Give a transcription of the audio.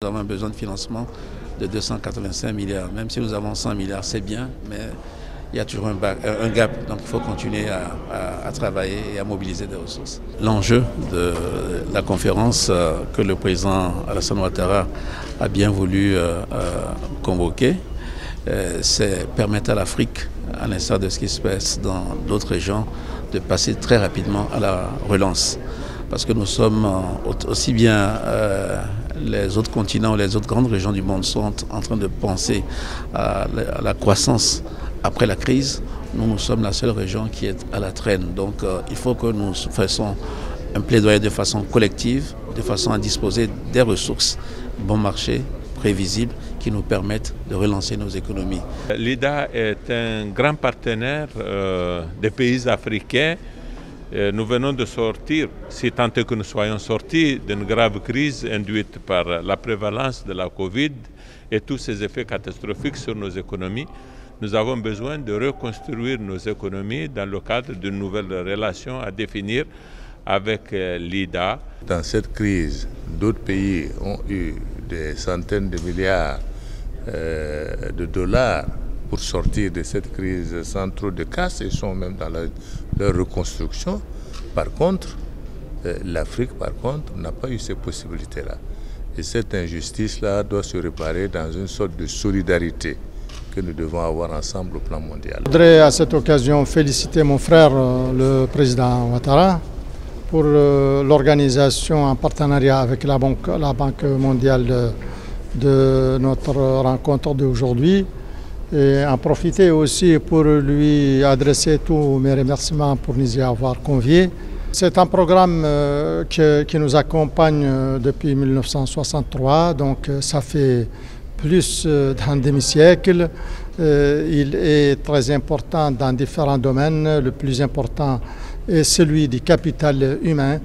Nous avons besoin de financement de 285 milliards. Même si nous avons 100 milliards, c'est bien, mais il y a toujours un gap. Donc il faut continuer à travailler et à mobiliser des ressources. L'enjeu de la conférence que le président Alassane Ouattara a bien voulu convoquer, c'est permettre à l'Afrique, à l'instar de ce qui se passe dans d'autres régions, de passer très rapidement à la relance. Parce que nous sommes aussi bien les autres continents ou les autres grandes régions du monde sont en train de penser à la croissance après la crise. Nous sommes la seule région qui est à la traîne. Donc il faut que nous fassions un plaidoyer de façon collective, de façon à disposer des ressources bon marché, prévisibles, qui nous permettent de relancer nos économies. L'IDA est un grand partenaire des pays africains. Nous venons de sortir, si tant est que nous soyons sortis, d'une grave crise induite par la prévalence de la Covid et tous ses effets catastrophiques sur nos économies. Nous avons besoin de reconstruire nos économies dans le cadre d'une nouvelle relation à définir avec l'IDA. Dans cette crise, d'autres pays ont eu des centaines de milliards de dollars pour sortir de cette crise sans trop de casse. Ils sont même dans leur reconstruction. Par contre, l'Afrique, n'a pas eu ces possibilités-là. Et cette injustice-là doit se réparer dans une sorte de solidarité que nous devons avoir ensemble au plan mondial. Je voudrais à cette occasion féliciter mon frère, le président Ouattara, pour l'organisation en partenariat avec la Banque mondiale de notre rencontre d'aujourd'hui. Et en profiter aussi pour lui adresser tous mes remerciements pour nous y avoir conviés. C'est un programme qui nous accompagne depuis 1963, donc ça fait plus d'un demi-siècle. Il est très important dans différents domaines. Le plus important est celui du capital humain.